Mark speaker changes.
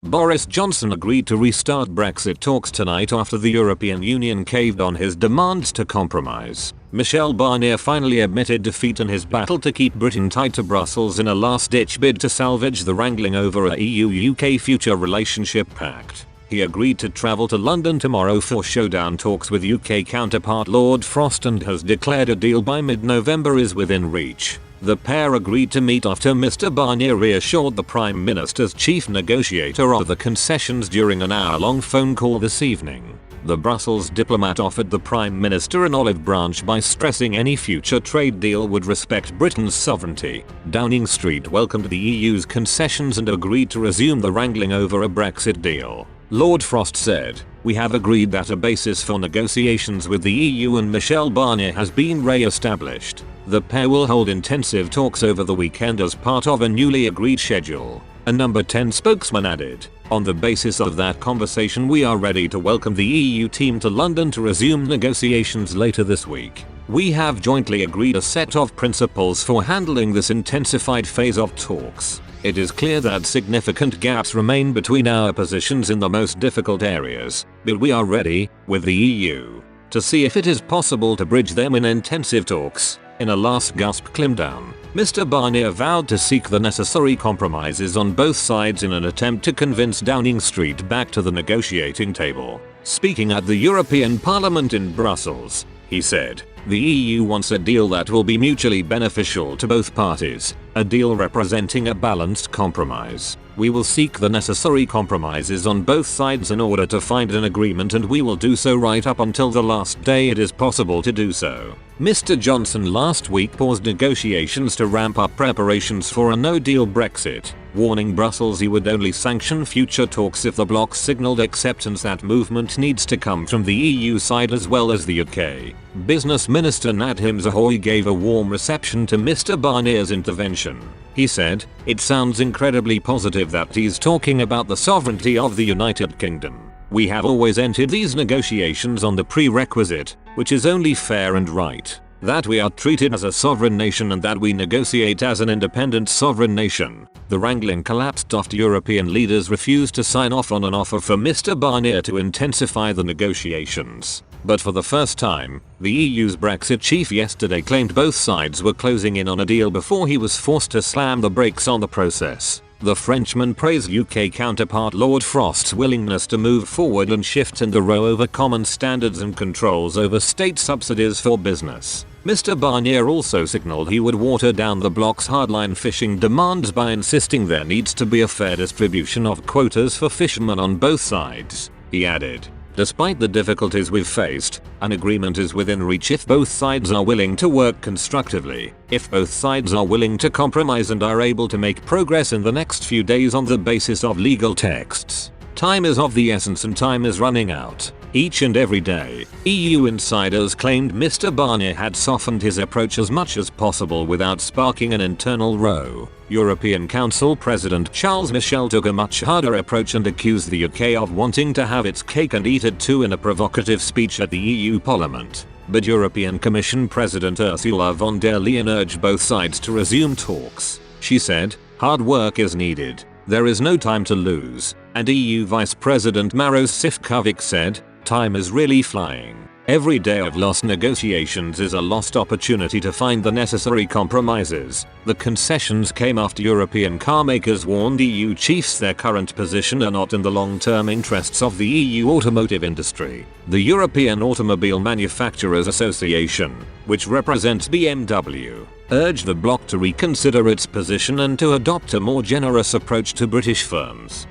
Speaker 1: Boris Johnson agreed to restart Brexit talks tonight after the European Union caved on his demands to compromise. Michel Barnier finally admitted defeat in his battle to keep Britain tied to Brussels in a last-ditch bid to salvage the wrangling over a EU-UK future relationship pact. He agreed to travel to London tomorrow for showdown talks with UK counterpart Lord Frost and has declared a deal by mid-November is within reach. The pair agreed to meet after Mr. Barnier reassured the Prime Minister's chief negotiator of the concessions during an hour-long phone call this evening. The Brussels diplomat offered the Prime Minister an olive branch by stressing any future trade deal would respect Britain's sovereignty. Downing Street welcomed the EU's concessions and agreed to resume the wrangling over a Brexit deal. Lord Frost said, "We have agreed that a basis for negotiations with the EU and Michel Barnier has been re-established. The pair will hold intensive talks over the weekend as part of a newly agreed schedule," a Number 10 spokesman added. "On the basis of that conversation, we are ready to welcome the EU team to London to resume negotiations later this week. We have jointly agreed a set of principles for handling this intensified phase of talks. It is clear that significant gaps remain between our positions in the most difficult areas, but we are ready, with the EU, to see if it is possible to bridge them in intensive talks." In a last gasp climb-down, Mr. Barnier vowed to seek the necessary compromises on both sides in an attempt to convince Downing Street back to the negotiating table. Speaking at the European Parliament in Brussels, he said, "The EU wants a deal that will be mutually beneficial to both parties, a deal representing a balanced compromise. We will seek the necessary compromises on both sides in order to find an agreement, and we will do so right up until the last day it is possible to do so." Mr. Johnson last week paused negotiations to ramp up preparations for a no-deal Brexit, warning Brussels he would only sanction future talks if the bloc signalled acceptance. That movement needs to come from the EU side as well as the UK. Business Minister Nadhim Zahawi gave a warm reception to Mr. Barnier's intervention. He said, "It sounds incredibly positive that he's talking about the sovereignty of the United Kingdom. We have always entered these negotiations on the prerequisite, which is only fair and right, that we are treated as a sovereign nation and that we negotiate as an independent sovereign nation." The wrangling collapsed after European leaders refused to sign off on an offer for Mr. Barnier to intensify the negotiations. But for the first time, the EU's Brexit chief yesterday claimed both sides were closing in on a deal before he was forced to slam the brakes on the process. The Frenchman praised UK counterpart Lord Frost's willingness to move forward and shift in the row over common standards and controls over state subsidies for business. Mr. Barnier also signalled he would water down the bloc's hardline fishing demands by insisting there needs to be a fair distribution of quotas for fishermen on both sides. He added, "Despite the difficulties we've faced, an agreement is within reach if both sides are willing to work constructively, if both sides are willing to compromise and are able to make progress in the next few days on the basis of legal texts. Time is of the essence and time is running out, each and every day." EU insiders claimed Mr. Barnier had softened his approach as much as possible without sparking an internal row. European Council President Charles Michel took a much harder approach and accused the UK of wanting to have its cake and eat it too in a provocative speech at the EU Parliament. But European Commission President Ursula von der Leyen urged both sides to resume talks. She said, "Hard work is needed. There is no time to lose." And EU Vice President Maros Sefcovic said, "Time is really flying. Every day of lost negotiations is a lost opportunity to find the necessary compromises." The concessions came after European carmakers warned EU chiefs their current position are not in the long-term interests of the EU automotive industry. The European Automobile Manufacturers Association, which represents BMW, urged the bloc to reconsider its position and to adopt a more generous approach to British firms.